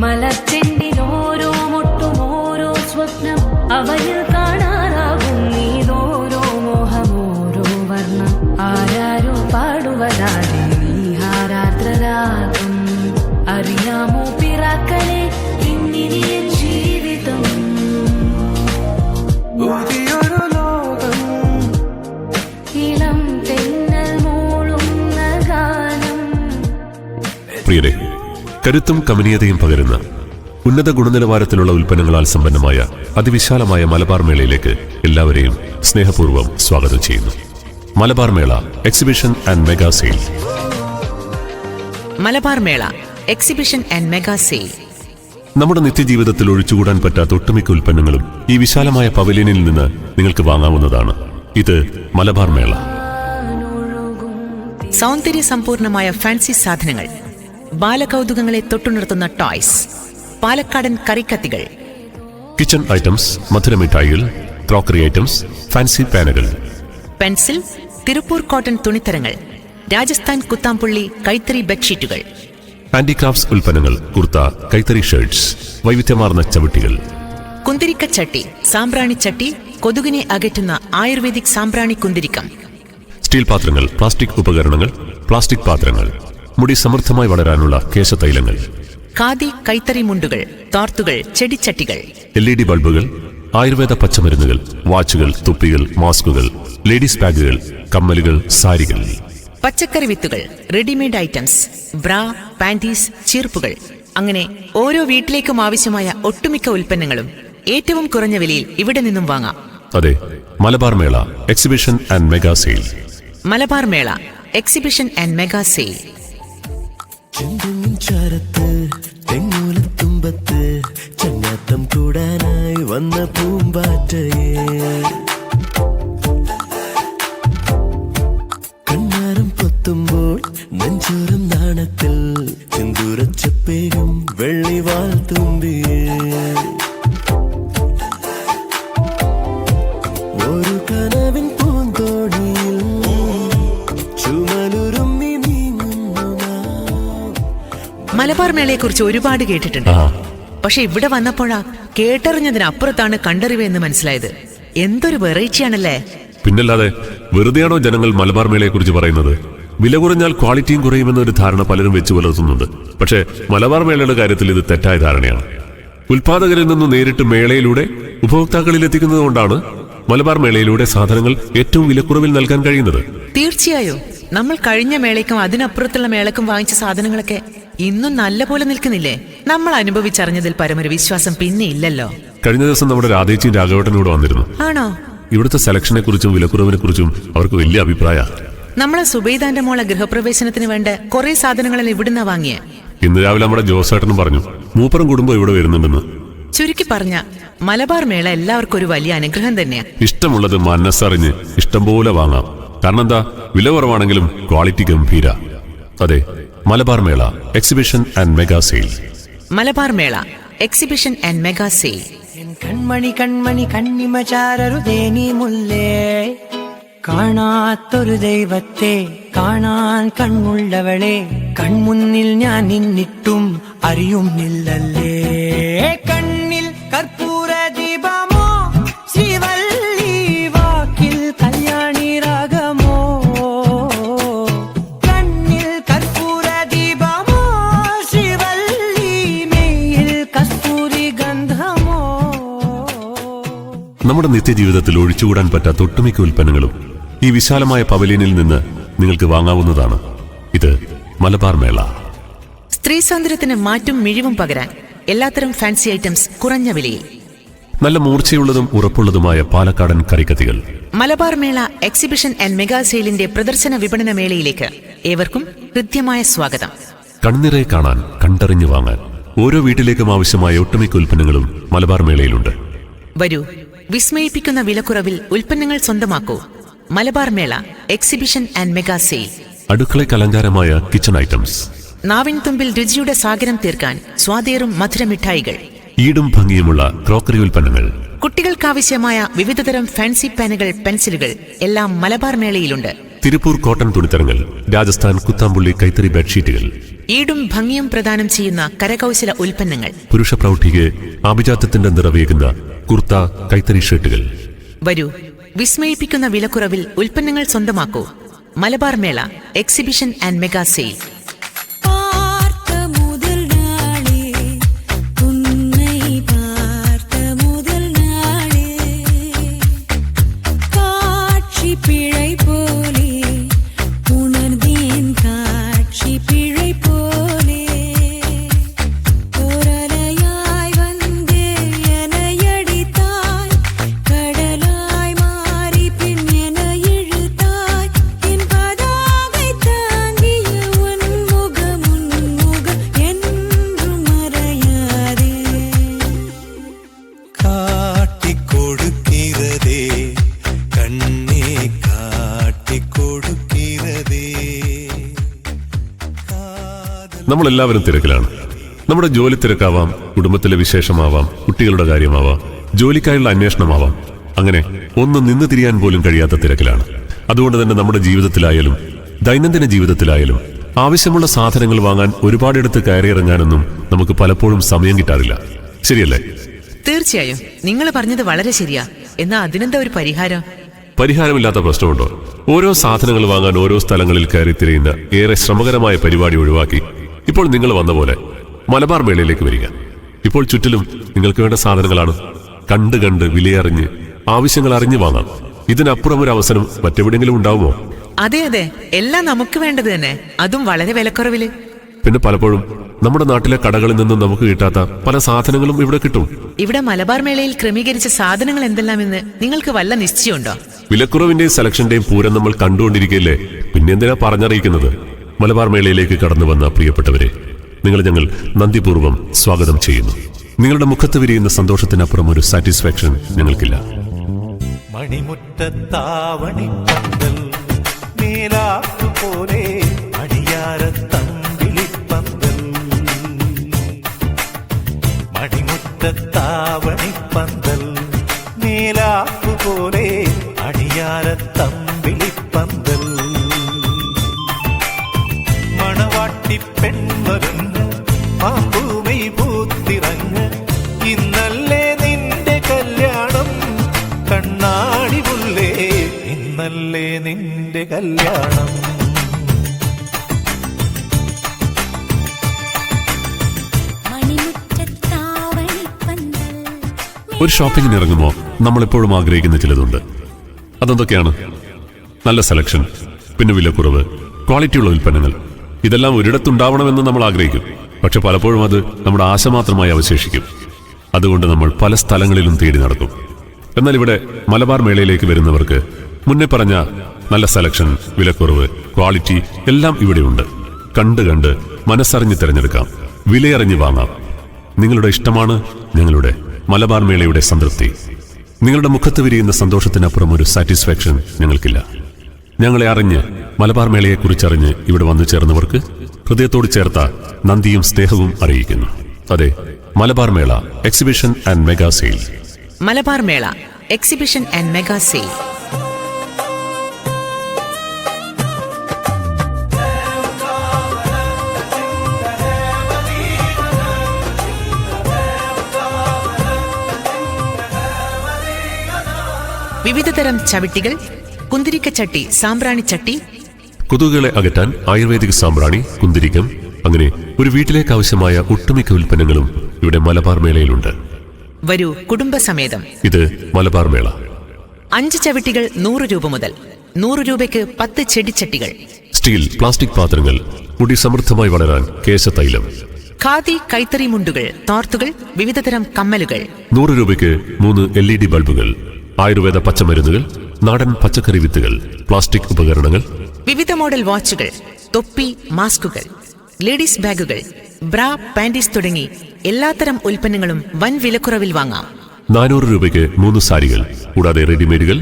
മലച്ചെണ്ടിലോരോ മുട്ടും ഓരോ സ്വപ്നം അവയിൽ കാണാറാകും നീതോരോ മോഹമോരോ വർണ്ണം ആരാരോ പാടുവതാതെ നീഹാരാർദ്രരാഗം അറിയാമോ പിറാക്കളെ ഇന്നിനിയൻ ജീവിതം പുതിയൊരു ലോകം ഇളം തെന്നൽ മൂളുന്ന ഗാനം. പ്രിയരെ, കരുത്തും കമനീയതയും പകരുന്ന ഉന്നത ഗുണനിലവാരത്തിലുള്ള ഉൽപ്പന്നങ്ങളാൽ സമ്പന്നമായ അതിവിശാലമായ മലബാർ മേളയിലേക്ക് എല്ലാവരെയും സ്നേഹപൂർവ്വം സ്വാഗതം ചെയ്യുന്നു. Malabar Mela exhibition and mega sale. Malabar Mela exhibition and mega sale. നമ്മുടെ നിത്യജീവിതത്തിൽ ഒഴിച്ചുകൂടാൻ പറ്റാത്ത ഒട്ടുമിക്ക ഉൽപ്പന്നങ്ങളും ഈ വിശാലമായ പവലിയനിൽ നിന്ന് നിങ്ങൾക്ക് വാങ്ങാവുന്നതാണ്. ഇത് മലബാർ മേള. സൗന്ദര്യ സമ്പൂർണമായ ഫാൻസി സാധനങ്ങൾ, ബാലകൗതുകങ്ങളെ തൊട്ടുനിർത്തുന്ന ടോയ്സ്, പാലക്കാടൻ കറിക്കത്തികൾ, കിച്ചൺ ഐറ്റംസ്, മധുരമിഠായികൾ, ക്രോക്കറി ഐറ്റംസ്, ഫാൻസി പാനുകൾ, പെൻസിൽ, തിരുപ്പൂർ കോട്ടൺ തുണിത്തരങ്ങൾ, രാജസ്ഥാൻ കുത്താംപുള്ളി കൈത്തറി ബെഡ്ഷീറ്റുകൾ, ഹാൻഡിക്രാഫ്റ്റ്സ് ഉൽപ്പന്നങ്ങൾ, കുർത്ത, കൈത്തറി ഷർട്ട്സ്, വൈവിധ്യമാർന്ന ചവിട്ടികൾ, കുന്തിരിക്കച്ചട്ടി, സാമ്പ്രാണിച്ചട്ടി, കൊതുകിനെ അകറ്റുന്ന ആയുർവേദിക് സാമ്പ്രാണി കുന്തിരിക്കം, സ്റ്റീൽ പാത്രങ്ങൾ, പ്ലാസ്റ്റിക് ഉപകരണങ്ങൾ, പ്ലാസ്റ്റിക് പാത്രങ്ങൾ, മുടി സമൃദ്ധമായി വളരാനുള്ള കേശതൈലങ്ങൾ, ഖാദി കൈത്തറി മുണ്ടുകൾ, തോർത്തുകൾ, ചെടിച്ചട്ടികൾ, LED ബൾബുകൾ, ആയുർവേദ പച്ചമരുന്നുകൾ, വാച്ചുകൾ, തുപ്പികൾ, മാസ്കുകൾ, ലേഡീസ് ബാഗുകൾ, കമ്മലുകൾ, സാരികൾ, പച്ചക്കറി വിത്തുകൾ, റെഡിമെയ്ഡ് ഐറ്റംസ്, ബ്രാ, പാന്റീസ്, ചീർപ്പുകൾ, അങ്ങനെ ഓരോ വീട്ടിലേക്കും ആവശ്യമായ ഒട്ടുമിക്ക ഉൽപ്പന്നങ്ങളും ഏറ്റവും കുറഞ്ഞ വിലയിൽ ഇവിടെ നിന്നും വാങ്ങാം. അതെ, Malabar Mela exhibition and mega sale. Malabar Mela exhibition and mega sale. ചെന്തെങ്ങിൻ ചാരത്ത് തെങ്ങൂലത്തുമ്പത്ത് ചങ്ങാത്തം കൂടാനായി വന്ന പൂമ്പാറ്റയെ കണ്ണാരം പൊത്തുമ്പോൾ നെഞ്ചോറും നാണത്തിൽ ചെന്തൂരച്ചപ്പേരും വെള്ളിവാൾ തുമ്പിയേ ഒരു കനവിൻ പൂന്തോണിയിൽ ചുമലുറും മലബാർ മേളയെക്കുറിച്ച് ഒരുപാട് കേട്ടിട്ടുണ്ട്. പക്ഷെ ഇവിടെ വന്നപ്പോഴാ കേട്ടറിഞ്ഞതിനപ്പുറത്താണ് കണ്ടറിവ് എന്ന് മനസ്സിലായത്. എന്തൊരു വെറൈറ്റിയാണല്ലേ. പിന്നല്ലാതെ വെറുതെയാണോ ജനങ്ങൾ മലബാർ മേളയെ കുറിച്ച് പറയുന്നത്? വില കുറഞ്ഞാൽ ക്വാളിറ്റിയും കുറയുമെന്നൊരു ധാരണ പലരും വെച്ച് പുലർത്തുന്നുണ്ട്. പക്ഷേ മലബാർ മേളയുടെ കാര്യത്തിൽ ഇത് തെറ്റായ ധാരണയാണ്. ഉൽപാദകരിൽ നിന്ന് നേരിട്ട് മേളയിലൂടെ ഉപഭോക്താക്കളിൽ എത്തിക്കുന്നത് കൊണ്ടാണ് മലബാർ മേളയിലൂടെ സാധനങ്ങൾ ഏറ്റവും വിലക്കുറവിൽ നൽകാൻ കഴിയുന്നത്. തീർച്ചയായും നമ്മൾ കഴിഞ്ഞ മേളയ്ക്കും അതിനപ്പുറത്തുള്ള മേളക്കും വാങ്ങിച്ച സാധനങ്ങളൊക്കെ ഇന്നും നല്ല പോലെ നിൽക്കുന്നില്ലേ? നമ്മൾ അനുഭവിച്ചറിഞ്ഞതിൽ പരമൊരു വിശ്വാസം പിന്നെ ഇല്ലല്ലോ. കഴിഞ്ഞ ദിവസം നമ്മുടെ രാധേച്ചിയും രാഘവേട്ടനും കൂടെ വന്നിരുന്നു. ആണോ? ഇവിടുത്തെ സെലക്ഷനെ കുറിച്ചും വിലക്കുറവിനെ കുറിച്ചും അവർക്ക് വലിയ അഭിപ്രായ. നമ്മളെ സുബൈദാന്റെ മോളെ ഗൃഹപ്രവേശനത്തിന് വേണ്ട കുറെ സാധനങ്ങളെല്ലാം ഇവിടുന്ന വാങ്ങിയ. ഇന്ന് രാവിലെ നമ്മുടെ ജോസേട്ടനും പറഞ്ഞു മൂപ്പറും കുടുംബം ഇവിടെ വരുന്നുണ്ടെന്ന്. ചുരുക്കി പറഞ്ഞ മലബാർ മേള എല്ലാവർക്കും ഒരു വലിയ അനുഗ്രഹം തന്നെയാ. ഇഷ്ടമുള്ളത് മനസ്സറിഞ്ഞ് ഇഷ്ടം പോലെ വാങ്ങാം. കാരണം എന്താ, വില കുറവാണെങ്കിലും ക്വാളിറ്റി ഗംഭീര. അതെ, Malabar Mela exhibition and mega sale. Malabar Mela exhibition and mega sale. കൺമണി കൺമണി കണ്ണിമചാരരുതേ നീ മുല്ലേ, കാണാത്തൊരു ദൈവത്തെ കാണാൻ കണ്ണുള്ളവളെ, കൺമുന്നിൽ ഞാൻ നിന്നിട്ടും അറിയുന്നില്ലല്ലേ. കണ്ണിൽ കർപ്പൂര ദീപമോ ശ്രീവല്ലി, വാക്കിൽ കല്യാണി രാഗമോ. കണ്ണിൽ കർപ്പൂര ദീപമോ ശ്രീവല്ലി, മെയ്യിൽ കസ്തൂരി ഗന്ധമോ. നമ്മുടെ നിത്യജീവിതത്തിൽ ഒഴിച്ചുകൂടാൻ പറ്റാത്ത ഒട്ടുമിക്ക ഉൽപ്പന്നങ്ങളും ഈ വിശാലമായ പവലിയനിൽ നിന്ന് നിങ്ങൾക്ക് വാങ്ങാവുന്നതാണ്. ഇത് മലബാർ മേള. സ്ത്രീ സൗന്ദര്യത്തിന് മാറ്റും മിഴിവും പകരാൻ എല്ലാത്തരം ഫാൻസി ഐറ്റംസ് കുറഞ്ഞ വിലയിൽ. നല്ല മൂർച്ചയുള്ളതും ഉറപ്പുള്ളതുമായ പാലക്കാടൻ കറിക്കത്തികൾ. Malabar Mela exhibition and mega സെയിലിന്റെ പ്രദർശന വിപണന മേളയിലേക്ക് ഏവർക്കും ഹൃദ്യമായ സ്വാഗതം. കണ്ണിറെ കാണാൻ, കണ്ടറിഞ്ഞു വാങ്ങാൻ ഓരോ വീട്ടിലേക്കും ആവശ്യമായ ഒട്ടുമിക്ക ഉൽപ്പന്നങ്ങളും മലബാർ മേളയിലുണ്ട്. വരൂ, വിസ്മയിപ്പിക്കുന്ന വിലക്കുറവിൽ ഉൽപ്പന്നങ്ങൾ സ്വന്തമാക്കൂ. Malabar Mela exhibition and mega sale. അടുക്കളയ്ക്ക് അലങ്കാരമായ കിച്ചൺ ഐറ്റംസ്, നാവിൻ തുമ്പിൽ രുചിയുടെ സാഗരം തീർക്കാൻ സ്വാദേറും മധുരമിഠായികൾ, ഈടും ഭംഗിയുമുള്ള ക്രോക്കറി ഉൽപ്പന്നങ്ങൾ, കുട്ടികൾക്കാവശ്യമായ വിവിധതരം ഫാൻസി പാനുകൾ, പെൻസിലുകൾ എല്ലാം മലബാർ മേളയിലുണ്ട്. തിരുപ്പൂർ കോട്ടൺ തുണിത്തരങ്ങൾ, രാജസ്ഥാൻ കുത്താമ്പുള്ളി കൈത്തറി ബെഡ്ഷീറ്റുകൾ, ഈടും ഭംഗിയും പ്രദാനം ചെയ്യുന്ന കരകൗശല ഉൽപ്പന്നങ്ങൾ, പുരുഷ പ്രൗഢിക്ക് ആഭിജാത്യത്തിന്റെ നിറവേകുന്ന കുർത്ത കൈത്തറി ഷർട്ടുകൾ. വരൂ, വിസ്മയിപ്പിക്കുന്ന വിലക്കുറവിൽ ഉൽപ്പന്നങ്ങൾ സ്വന്തമാക്കൂ. Malabar Mela exhibition and mega sale. பார்த்த முதல் நாளே உன்னை பார்த்த முதல் நாளே காட்சி பிழை போலே உணர்ந்தேன் காட்சி பிழை போலே ஓரலையாய் வந்தே என்னை அடித்தாய் கடலாய் மாறி பின் என்னை இழுத்தாய் என் பதாகை தாங்கிய உன் முகம் என்றும் மறையாதே காட்டிக் கொடுக்கிறதே கண்ணே காட்டிக் கொடுக்கிறதே. നമ്മളെല്ലാവരും തിരക്കിലാണ്. നമ്മുടെ ജോലി തിരക്കാവാം, കുടുംബത്തിലെ വിശേഷമാവാം, കുട്ടികളുടെ കാര്യമാവാം, ജോലിക്കായുള്ള അന്വേഷണമാവാം. അങ്ങനെ ഒന്ന് നിന്ന് തിരിയാൻ പോലും കഴിയാത്ത തിരക്കിലാണ്. അതുകൊണ്ട് തന്നെ നമ്മുടെ ജീവിതത്തിലായാലും ദൈനംദിന ജീവിതത്തിലായാലും ആവശ്യമുള്ള സാധനങ്ങൾ വാങ്ങാൻ ഒരുപാടിടത്ത് കയറിയിറങ്ങാനൊന്നും നമുക്ക് പലപ്പോഴും സമയം കിട്ടാറില്ല. ശരിയല്ലേ? തീർച്ചയായും നിങ്ങൾ പറഞ്ഞത് വളരെ ശരിയാ. എന്നാ അതിനെന്താ ഒരു പരിഹാരം? പരിഹാരമില്ലാത്ത പ്രശ്നമുണ്ടോ? ഓരോ സാധനങ്ങൾ വാങ്ങാൻ ഓരോ സ്ഥലങ്ങളിൽ കയറി തിരിയുന്ന ഏറെ ശ്രമകരമായ പരിപാടി ഒഴിവാക്കി ഇപ്പോൾ നിങ്ങൾ വന്ന പോലെ മലബാർ മേളയിലേക്ക് വരിക. ഇപ്പോൾ ചുറ്റിലും നിങ്ങൾക്ക് വേണ്ട സാധനങ്ങളാണ്. കണ്ട് കണ്ട് വിലയറിഞ്ഞ് ആവശ്യങ്ങൾ അറിഞ്ഞു വാങ്ങാം. ഇതിനപ്പുറം ഒരു അവസരം മറ്റെവിടെയെങ്കിലും ഉണ്ടാവുമോ? അതെ അതെ, എല്ലാം നമുക്ക് വേണ്ടത് തന്നെ, അതും വളരെ വിലക്കുറവില്. പിന്നെ പലപ്പോഴും നമ്മുടെ നാട്ടിലെ കടകളിൽ നിന്നും നമുക്ക് കിട്ടാത്ത പല സാധനങ്ങളും ഇവിടെ കിട്ടും. ഇവിടെ മലബാർ മേളയിൽ ക്രമീകരിച്ച സാധനങ്ങൾ എന്തെല്ലാമെന്ന് നിങ്ങൾക്ക് വല്ല നിശ്ചയമുണ്ടോ? വിലക്കുറവിന്റെയും സെലക്ഷന്റെയും പൂരം നമ്മൾ കണ്ടുകൊണ്ടിരിക്കുകയല്ലേ, പിന്നെന്തിനാ പറഞ്ഞറിയിക്കുന്നത്? മലബാർ മേളയിലേക്ക് കടന്നു വന്ന പ്രിയപ്പെട്ടവരെ, നിങ്ങൾ ഞങ്ങൾ നന്ദിപൂർവ്വം സ്വാഗതം ചെയ്യുന്നു. നിങ്ങളുടെ മുഖത്ത് വിരിയുന്ന സന്തോഷത്തിനപ്പുറം ഒരു സാറ്റിസ്ഫാക്ഷൻ ഞങ്ങൾക്കില്ല. മണിമുറ്റത്താവണി പന്തൽ മേലാക്കുപോലെ അടിയാരത്തമ്പിളിപ്പന്തൽ. മണിമുറ്റത്താവണി പന്തൽ മേലാക്കുപോലെ അടിയാരത്തമ്പിളിപ്പന്തൽ. മണവാട്ടി പെൺവരുന്ന് പാമ്പൂമൈ പൂത്തിറങ്ങ് ഇന്നല്ലേ നിന്റെ കല്യാണം കണ്ണാടി പുള്ളേ, ഇന്നല്ലേ നിന്റെ കല്യാണം. ഒരു ഷോപ്പിങ്ങിന് ഇറങ്ങുമ്പോൾ നമ്മളെപ്പോഴും ആഗ്രഹിക്കുന്ന ചിലതുണ്ട്. അതെന്തൊക്കെയാണ്? നല്ല സെലക്ഷൻ, പിന്നെ വിലക്കുറവ്, ക്വാളിറ്റിയുള്ള ഉൽപ്പന്നങ്ങൾ. ഇതെല്ലാം ഒരിടത്തുണ്ടാവണമെന്ന് നമ്മൾ ആഗ്രഹിക്കും. പക്ഷെ പലപ്പോഴും അത് നമ്മുടെ ആശ മാത്രമായി അവശേഷിക്കും. അതുകൊണ്ട് നമ്മൾ പല സ്ഥലങ്ങളിലും തേടി നടക്കും. എന്നാൽ ഇവിടെ മലബാർ മേളയിലേക്ക് വരുന്നവർക്ക് മുന്നേ പറഞ്ഞ നല്ല സെലക്ഷൻ, വിലക്കുറവ്, ക്വാളിറ്റി എല്ലാം ഇവിടെയുണ്ട്. കണ്ട് കണ്ട് മനസ്സറിഞ്ഞ് തിരഞ്ഞെടുക്കാം, വിലയറിഞ്ഞ് വാങ്ങാം. നിങ്ങളുടെ ഇഷ്ടമാണ് ഞങ്ങളുടെ മലബാർ മേളയുടെ സംതൃപ്തി. നിങ്ങളുടെ മുഖത്ത് വിരിയുന്ന സന്തോഷത്തിനപ്പുറം ഒരു സാറ്റിസ്ഫാക്ഷൻ ഞങ്ങൾക്കില്ല. ഞങ്ങളെ അറിഞ്ഞ് മലബാർ മേളയെക്കുറിച്ചറിഞ്ഞ് ഇവിടെ വന്നു ചേർന്നവർക്ക് ഹൃദയത്തോട് ചേർത്ത നന്ദിയും സ്നേഹവും അറിയിക്കുന്നു. അതെ, Malabar Mela exhibition and mega sale. Malabar Mela exhibition and mega sale. വിവിധതരം ചവിട്ടികൾ, കുന്തിരിക്കച്ചട്ടി, സാമ്പ്രാണിച്ചട്ടി. കൊതുകുകളെ അകറ്റാൻ ആയുർവേദിക് സാമ്പ്രാണി, കുന്തിരിക്കം, അങ്ങനെ ഒരു വീട്ടിലേക്ക് ആവശ്യമായ ഒട്ടുമിക്ക ഉൽപ്പന്നങ്ങളും ഇവിടെ മലബാർ മേളയിലുണ്ട്. വരൂ, കുടുംബസമേതം. ഇത് മലബാർ മേള. 5 ചവിട്ടികൾ 100 രൂപ മുതൽ. 100 രൂപയ്ക്ക് 10 ചെടിച്ചട്ടികൾ. സ്റ്റീൽ, പ്ലാസ്റ്റിക് പാത്രങ്ങൾ, മുടി സമൃദ്ധമായി വളരാൻ കേശതൈലം. ഖാദി കൈത്തറി മുണ്ടുകൾ, തോർത്തുകൾ, വിവിധതരം കമ്മലുകൾ. 100 രൂപയ്ക്ക് 3 LED ബൾബുകൾ, ആയുർവേദ പച്ചമരുന്നുകൾ, നാടൻ പച്ചക്കറി വിത്തുകൾ, പ്ലാസ്റ്റിക് ഉപകരണങ്ങൾ, വിവിധ മോഡൽ വാച്ചുകൾ, തൊപ്പി, മാസ്കുകൾ, ലേഡീസ് ബാഗുകൾ, ബ്രാ, പാന്റീസ് തുടങ്ങി എല്ലാത്തരം ഉൽപ്പന്നങ്ങളും വൻ വിലക്കുറവിൽ വാങ്ങാം. 400 രൂപയ്ക്ക് 3 സാരികൾ, കൂടാതെ റെഡിമെയ്ഡുകൾ,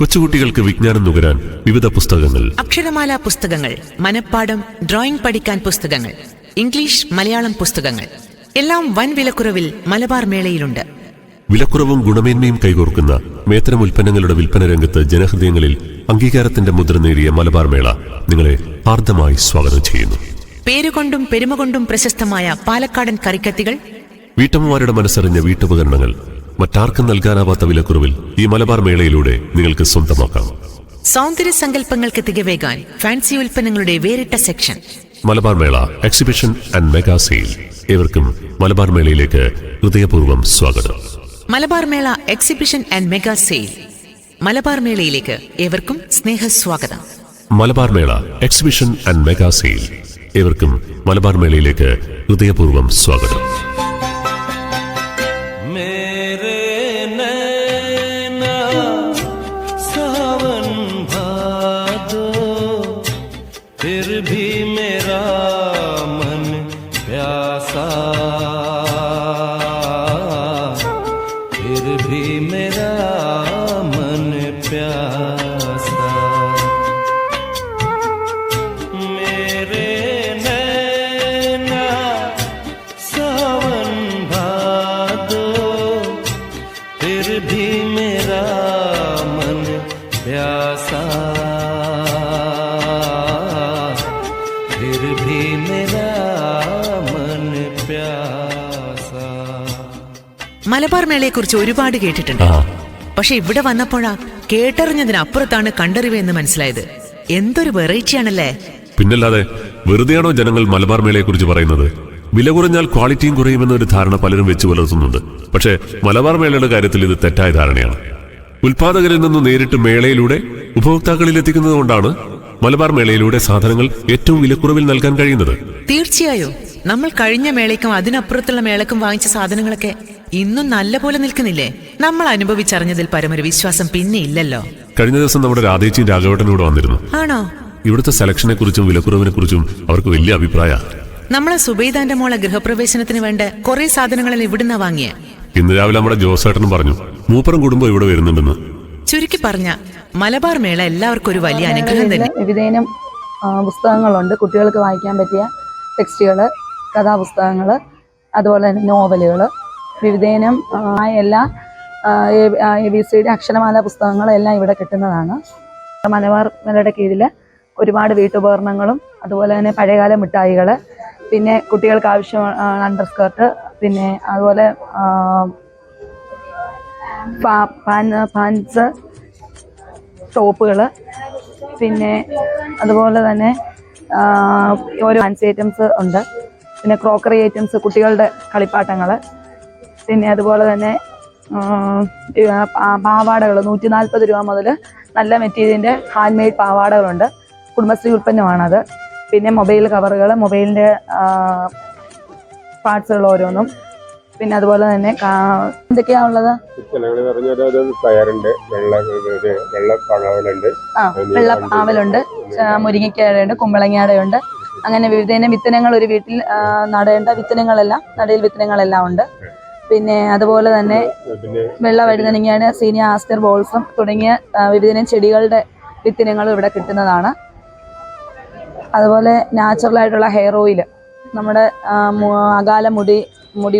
കൊച്ചുകുട്ടികൾക്ക് വിജ്ഞാനം നുകരാൻ വിവിധ പുസ്തകങ്ങൾ, അക്ഷരമാല പുസ്തകങ്ങൾ, മനപ്പാഠം, ഡ്രോയിംഗ് പഠിക്കാൻ പുസ്തകങ്ങൾ, ഇംഗ്ലീഷ്, മലയാളം പുസ്തകങ്ങൾ എല്ലാം വൻ വിലക്കുറവിൽ മലബാർ മേളയിലുണ്ട്. വിലക്കുറവും ഗുണമേന്മയും കൈകോർക്കുന്ന മേത്തരം ഉൽപ്പന്നങ്ങളുടെ വിൽപ്പന രംഗത്ത് ജനഹൃദയങ്ങളിൽ അംഗീകാരത്തിന്റെ മുദ്ര നേടിയ മലബാർ മേള നിങ്ങളെ ഹാർദമായി സ്വാഗതം ചെയ്യുന്നു. പേരുകൊണ്ടും പെരുമകൊണ്ടും പ്രശസ്തമായ പാലക്കാടൻ കറിക്കത്തികൾ, വീട്ടമ്മമാരുടെ മനസ്സറിഞ്ഞ വീട്ടുപകരണങ്ങൾ മറ്റാർക്കും നൽകാനാവാത്ത വിലക്കുറവിൽ ഈ മലബാർ മേളയിലൂടെ നിങ്ങൾക്ക് സ്വന്തമാക്കാം. സൗന്ദര്യ സങ്കല്പങ്ങൾക്ക് തികവേകാൻ ഫാൻസി ഉൽപ്പന്നങ്ങളുടെ വേറിട്ട section. Malabar Mela exhibition and mega sale. ഏവർക്കും മലബാർ മേളയിലേക്ക് ഹൃദയപൂർവ്വം സ്വാഗതം. Malabar Mela exhibition and mega sale. Malabar മേളയിലേക്ക് ഏവർക്കും സ്നേഹസ്വാഗതം. Malabar Mela exhibition and mega sale. ഏവർക്കും മലബാർ മേളയിലേക്ക് ഹൃദയപൂർവ്വം സ്വാഗതം. फिर भी मेरा मन प्यासा, फिर भी मेरा मन प्यासा, मेरे नैना सावन भादो, फिर भी मेरा मन प्यासा, फिर भी मेरा मन प्यासा. മലബാർ മേളയെക്കുറിച്ച് ഒരുപാട് കേട്ടിട്ടുണ്ട്. പക്ഷെ ഇവിടെ വന്നപ്പോഴാ കേട്ടറിഞ്ഞതിനപ്പുറത്താണ് കണ്ടറിവ് എന്ന് മനസ്സിലായത്. എന്തൊരു വെറൈറ്റിയാണല്ലേ. പിന്നല്ലാതെ വെറുതെയാണോ ജനങ്ങൾ മലബാർ മേളയെക്കുറിച്ച് പറയുന്നത്? വില കുറഞ്ഞാൽ ക്വാളിറ്റിയും കുറയുമെന്നൊരു ധാരണ പലരും വെച്ച് പുലർത്തുന്നുണ്ട്. പക്ഷേ മലബാർ മേളയുടെ കാര്യത്തിൽ ഇത് തെറ്റായ ധാരണയാണ്. ഉൽപാദകരിൽ നിന്ന് നേരിട്ട് മേളയിലൂടെ ഉപഭോക്താക്കളിൽ എത്തിക്കുന്നത് കൊണ്ടാണ് മലബാർ മേളയിലൂടെ സാധനങ്ങൾ ഏറ്റവും വിലക്കുറവിൽ നൽകാൻ കഴിയുന്നത്. തീർച്ചയായും നമ്മൾ കഴിഞ്ഞ മേളയ്ക്കും അതിനപ്പുറത്തുള്ള മേളക്കും വാങ്ങിച്ച സാധനങ്ങളൊക്കെ ഇന്നും നല്ല പോലെ നിൽക്കുന്നില്ലേ? നമ്മൾ അനുഭവിച്ചറിഞ്ഞതിൽ പരമൊരു വിശ്വാസം പിന്നെ ഇല്ലല്ലോ. കഴിഞ്ഞ ദിവസം നമ്മുടെ രാധേച്ചിയും രാഘവട്ടനും കൂടെ വന്നിരുന്നു. ആണോ? ഇവിടുത്തെ സെലക്ഷനെ കുറിച്ചും വിലക്കുറവിനെ കുറിച്ചും അവർക്ക് വലിയ അഭിപ്രായമാണ്. നമ്മളെ സുബൈദാന്റെ മോളെ ഗൃഹപ്രവേശനത്തിന് വേണ്ട കുറെ സാധനങ്ങളെല്ലാം ഇവിടുന്ന വാങ്ങിയ. ഇന്ന് രാവിലെ നമ്മുടെ ജോസേട്ടനും പറഞ്ഞു മൂപ്പറും കുടുംബം ഇവിടെ വരുന്നുണ്ടെന്ന്. ചുരുക്കി പറഞ്ഞ മലബാർ മേള എല്ലാവർക്കും ഒരു വലിയ അനുഗ്രഹം തന്നെ. വിവിധയിനം പുസ്തകങ്ങളുണ്ട്. കുട്ടികൾക്ക് വായിക്കാൻ പറ്റിയ ടെക്സ്റ്റുകൾ, കഥാപുസ്തകങ്ങൾ, അതുപോലെ തന്നെ നോവലുകൾ, വിവിധയിനം എല്ലാ ABCD അക്ഷരമാല പുസ്തകങ്ങളെല്ലാം ഇവിടെ കിട്ടുന്നതാണ്. മലബാർ മേളയുടെ കീഴിൽ ഒരുപാട് വീട്ടുപകരണങ്ങളും അതുപോലെ തന്നെ പഴയകാല മിഠായികൾ, പിന്നെ കുട്ടികൾക്ക് ആവശ്യമായ അണ്ടർസ്കേർട്ട്, പിന്നെ അതുപോലെ പാൻസ്, ടോപ്പുകൾ, പിന്നെ അതുപോലെ തന്നെ ഓരോ ഫാൻസി ഐറ്റംസ് ഉണ്ട്. പിന്നെ ക്രോക്കറി ഐറ്റംസ്, കുട്ടികളുടെ കളിപ്പാട്ടങ്ങൾ, പിന്നെ അതുപോലെ തന്നെ പാവാടകൾ 140 രൂപ മുതൽ നല്ല മെറ്റീരിയലിൻ്റെ ഹാൻഡ് മെയ്ഡ് പാവാടകളുണ്ട്. കുടുംബശ്രീ ഉൽപ്പന്നമാണത്. പിന്നെ മൊബൈൽ കവറുകൾ, മൊബൈലിൻ്റെ പാർട്സുകൾ ഓരോന്നും, പിന്നെ അതുപോലെ തന്നെ എന്തൊക്കെയാ ഉള്ളത്? വെള്ള പാവലുണ്ട്, മുരിങ്ങയ്ക്കയുണ്ട്, കുമ്പളങ്ങയുടെയുണ്ട്. അങ്ങനെ വിവിധ വിത്തനങ്ങൾ, ഒരു വീട്ടിൽ നടേണ്ട വിത്തനങ്ങളെല്ലാം, നടയിൽ വിത്തനങ്ങളെല്ലാം ഉണ്ട്. പിന്നെ അതുപോലെ തന്നെ വെള്ള വഴുതനങ്ങയാണ്, സീനിയ ആസ്റ്റർ ബോൾസും തുടങ്ങിയ വിവിധ ചെടികളുടെ വിത്തിനങ്ങളും ഇവിടെ കിട്ടുന്നതാണ്. അതുപോലെ നാച്ചുറലായിട്ടുള്ള ഹെയർ ഓയിൽ, നമ്മുടെ അകാല മുടി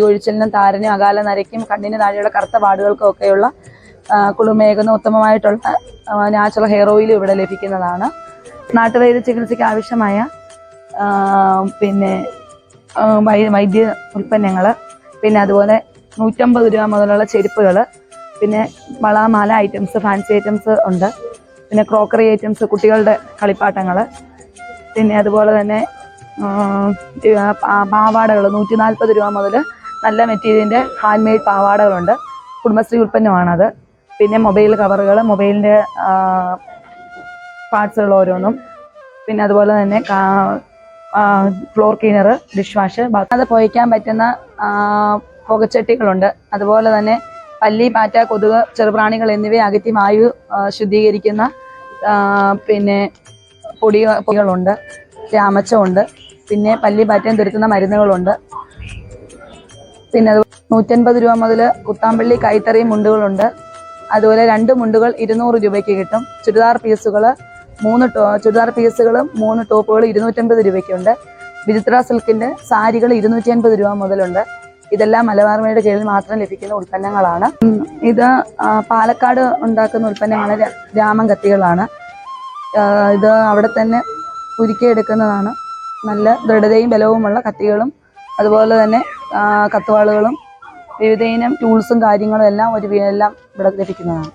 കൊഴിച്ചിലിനും താരനും അകാല നരയ്ക്കും കണ്ണിന് താഴെയുള്ള കറുത്ത പാടുകൾക്കും ഒക്കെയുള്ള കുളിർമയേകുന്ന ഉത്തമമായിട്ടുള്ള നാച്ചുറൽ ഹെയർ ഓയിൽ ഇവിടെ ലഭിക്കുന്നതാണ്. നാട്ടുവൈദ്യ ചികിത്സയ്ക്ക് ആവശ്യമായ പിന്നെ വൈദ്യ ഉൽപ്പന്നങ്ങൾ, പിന്നെ അതുപോലെ 150 രൂപ മുതലുള്ള ചെരുപ്പുകൾ, പിന്നെ വളമാല ഐറ്റംസ്, ഫാൻസി ഐറ്റംസ് ഉണ്ട്. പിന്നെ ക്രോക്കറി ഐറ്റംസ്, കുട്ടികളുടെ കളിപ്പാട്ടങ്ങൾ, പിന്നെ അതുപോലെ തന്നെ പാവാടകൾ 140 രൂപ മുതൽ നല്ല മെറ്റീരിയലിൻ്റെ ഹാൻഡ് മെയ്ഡ് പാവാടകളുണ്ട്. കുടുംബശ്രീ ഉൽപ്പന്നമാണത്. പിന്നെ മൊബൈൽ കവറുകൾ, മൊബൈലിൻ്റെ പാർട്സുകൾ ഓരോന്നും, പിന്നെ അതുപോലെ തന്നെ ഫ്ലോർ ക്ലീനർ, ഡിഷ് വാഷ്, അത് പുകയ്ക്കാൻ പറ്റുന്ന പുകച്ചട്ടികളുണ്ട്. അതുപോലെ തന്നെ പല്ലി, പാറ്റ, കൊതുക്, ചെറുപ്രാണികൾ എന്നിവയെ അകറ്റി വായു ശുദ്ധീകരിക്കുന്ന പിന്നെ പൊടികളുണ്ട്. രാമച്ചമുണ്ട്. പിന്നെ പല്ലി പാറ്റയും തുരത്തുന്ന മരുന്നുകളുണ്ട്. പിന്നെ 150 രൂപ മുതൽ കുത്താമ്പള്ളി കൈത്തറി മുണ്ടുകളുണ്ട്. അതുപോലെ 2 മുണ്ടുകൾ 200 രൂപയ്ക്ക് കിട്ടും. ചുരിദാർ പീസുകളും 3 ടോപ്പുകൾ 250 രൂപയ്ക്കുണ്ട്. വിചിത്ര സിൽക്കിൻ്റെ സാരികൾ 250 രൂപ മുതലുണ്ട്. ഇതെല്ലാം മലബാർ മേളയുടെ കീഴിൽ മാത്രം ലഭിക്കുന്ന ഉൽപ്പന്നങ്ങളാണ്. ഇത് പാലക്കാട് ഉണ്ടാക്കുന്ന ഉൽപ്പന്നമാണ് രാമൻ കത്തികളാണ്. ഇത് അവിടെ തന്നെ ഉരുക്കിയെടുക്കുന്നതാണ്. നല്ല ദൃഢതയും ബലവുമുള്ള കത്തികളും അതുപോലെ തന്നെ കത്തുവാളുകളും വിവിധയിനം ടൂൾസും കാര്യങ്ങളും എല്ലാം ഇവിടെ ലഭിക്കുന്നതാണ്.